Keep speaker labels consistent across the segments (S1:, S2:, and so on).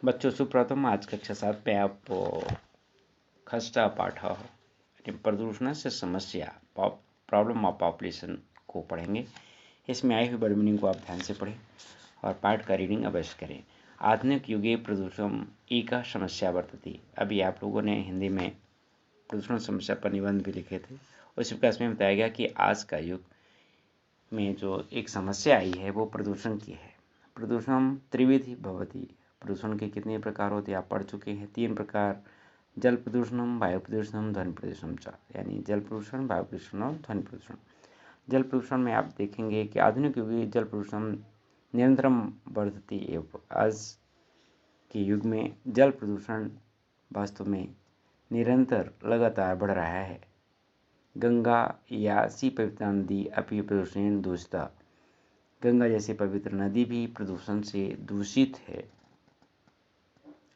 S1: बच्चों सुप्रभातम। आज कक्षा 7 में आप खस्ता पाठ प्रदूषण से समस्या प्रॉब्लम ऑफ पॉपुलेशन को पढ़ेंगे। इसमें आई हुई वर्ड मीनिंग को आप ध्यान से पढ़ें और पाठ का रीडिंग अवश्य करें। आधुनिक युगे प्रदूषण एका समस्या वर्तते। अभी आप लोगों ने हिंदी में प्रदूषण समस्या पर निबंध भी लिखे थे। उस विकास में बताया गया कि आज का युग में जो एक समस्या आई है वो प्रदूषण की है। प्रदूषण त्रिविधि भवति। प्रदूषण के कितने प्रकार होते हैं आप पढ़ चुके हैं। 3 प्रकार: जल प्रदूषण, वायु प्रदूषण, ध्वनि प्रदूषण। यानी जल प्रदूषण, वायु प्रदूषण और ध्वनि प्रदूषण। जल प्रदूषण में आप देखेंगे कि आधुनिक युग में जल प्रदूषण निरंतरम बढ़ती है। आज के युग में जल प्रदूषण वास्तव में निरंतर लगातार बढ़ रहा है। गंगा यासी पवित्र नदी अपि प्रदूषण दूषिता। गंगा जैसी पवित्र नदी भी प्रदूषण से दूषित है।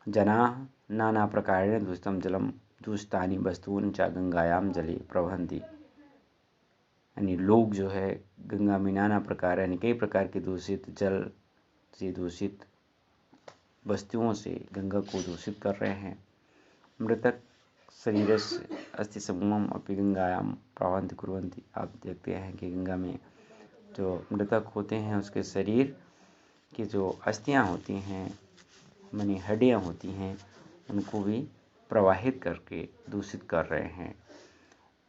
S1: जनाः नाना प्रकारेण दूषितं जलम दूषितानि वस्तूनि च गंगायां जले प्रवहन्ति। यानी लोग जो है गंगा में नाना प्रकार यानी कई प्रकार के दूषित जल से दूषित वस्तुओं से गंगा को दूषित कर रहे हैं। मृतक शरीरस्य अस्थि समूहम अपि गंगायां प्रवहन्ति कुर्वन्ति। आप देखते हैं कि गंगा में जो मृतक होते हैं उसके शरीर की जो अस्थियां होती हैं मानी हड्डियां होती हैं उनको भी प्रवाहित करके दूषित कर रहे हैं।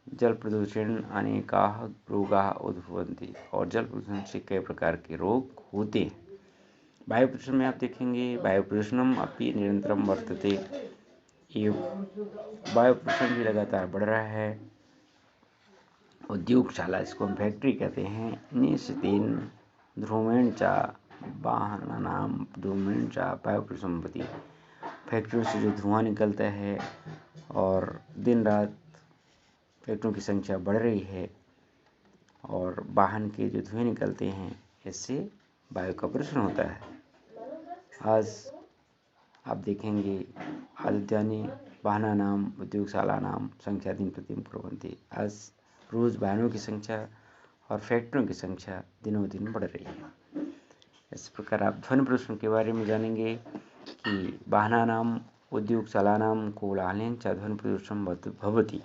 S1: जल प्रदूषण अनेकाः रोगाः उद्भवन्ति। और जल प्रदूषण से कई प्रकार के रोग होते हैं। वायु प्रदूषण में आप देखेंगे वायु प्रदूषणम अपि निरंतरम वर्तते। ये वायु प्रदूषण भी लगातार बढ़ रहा है। उद्योगशाला, इसको हम फैक्ट्री कहते हैं, निश्चितेन ध्रुवेण च वाहनानां धूमेन च वायु प्रदूषणं भवति। फैक्ट्रियों से जो धुआं निकलता है और दिन रात फैक्ट्रियों की संख्या बढ़ रही है और वाहन के जो धुएं निकलते हैं इससे वायु का प्रदूषण होता है। आज आप देखेंगे आदित्यानि वाहनानां उद्योगशालानां संख्या दिन प्रतिदिन कुर्वन्ति। आज रोज वाहनों की संख्या और फैक्ट्रियों की संख्या दिनों दिन बढ़ रही है। इस प्रकार आप ध्वनि प्रदूषण के बारे में जानेंगे कि वाहनानां उद्योगशालानां कोलाहलेन च ध्वनि प्रदूषणं भवति।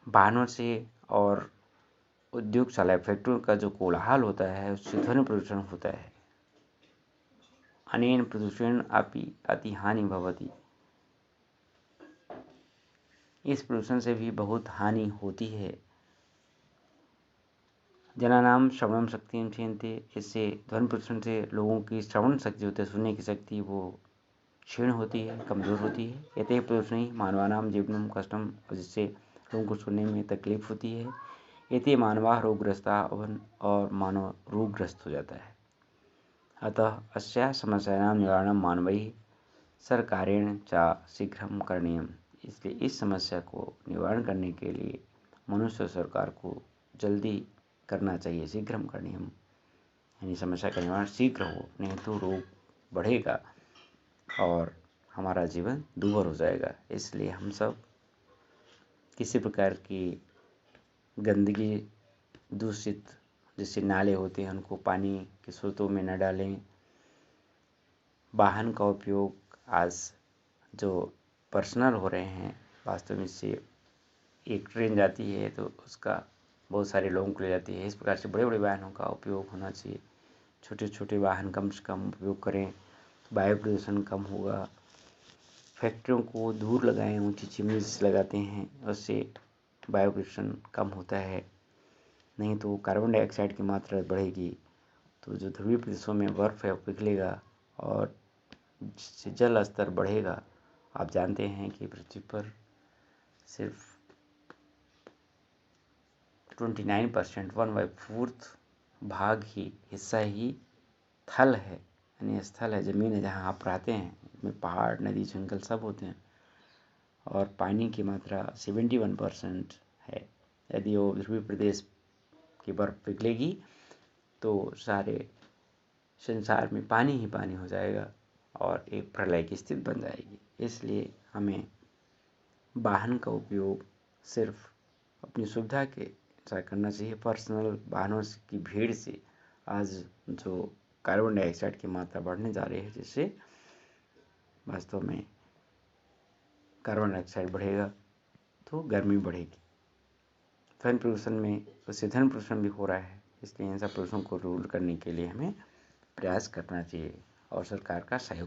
S1: वाहनों से और उद्योगशाला फैक्ट्रियों का जो कोलाहल होता है उससे ध्वनि प्रदूषण होता है। अनेन प्रदूषण अपि अति हानि भवति। इस प्रदूषण से भी बहुत हानि होती है। जनानां श्रवण शक्ति क्षीणते। इससे ध्वनि प्रदूषण से लोगों की श्रवण शक्ति होती है, सुनने की शक्ति वो क्षीण होती है, कमज़ोर होती है। एते प्रदूषणैः मानवानां जीवनं कष्टम। जिससे लोगों को सुनने में तकलीफ होती है। एते मानवाः रोगग्रस्ताः भवन्। और मानव रोगग्रस्त हो जाता है। अतः अस्याः समस्यायाः निवारणं मानवैः सर्वकारेण च शीघ्रं करणीयम्। इसलिए इस समस्या को निवारण करने के लिए मनुष्य और सरकार को जल्दी करना चाहिए। शीघ्रं करणीयम यानी समस्या का निवारण शीघ्र हो, नहीं तो रोग बढ़ेगा और हमारा जीवन दूभर हो जाएगा। इसलिए हम सब किसी प्रकार की गंदगी दूषित जैसे नाले होते हैं उनको पानी के स्रोतों में न डालें। वाहन का उपयोग आज जो पर्सनल हो रहे हैं वास्तव में इससे एक ट्रेन जाती है तो उसका बहुत सारे लोगों को ले जाती है। इस प्रकार से बड़े बड़े वाहनों का उपयोग होना चाहिए। छोटे छोटे वाहन कम से कम उपयोग करें तो वायु प्रदूषण कम होगा। फैक्ट्रियों को दूर लगाएं, ऊंची चिमनीज लगाते हैं उससे वायु प्रदूषण कम होता है। नहीं तो कार्बन डाइऑक्साइड की मात्रा बढ़ेगी तो जो ध्रुवीय प्रदेशों में बर्फ़ है वो पिघलेगा और जिससे जल स्तर बढ़ेगा। आप जानते हैं कि पृथ्वी पर सिर्फ 29% 1/4 भाग ही हिस्सा ही थल है यानी स्थल है, ज़मीन है जहाँ आप रहते हैं। इसमें पहाड़, नदी, जंगल सब होते हैं और पानी की मात्रा 71% है। यदि वो ध्रुवीय प्रदेश की बर्फ़ पिघलेगी तो सारे संसार में पानी ही पानी हो जाएगा और एक प्रलय की स्थिति बन जाएगी। इसलिए हमें वाहन का उपयोग सिर्फ अपनी सुविधा के अनुसार करना चाहिए। पर्सनल वाहनों की भीड़ से आज जो कार्बन डाइऑक्साइड की मात्रा बढ़ने जा रही है, जिससे वास्तव में कार्बन डाइऑक्साइड बढ़ेगा तो गर्मी बढ़ेगी। ध्वनि प्रदूषण में उससे ध्वनि प्रदूषण भी हो रहा है, इसलिए इन सब प्रदूषण को दूर करने के लिए हमें प्रयास करना चाहिए और सरकार का सहयोग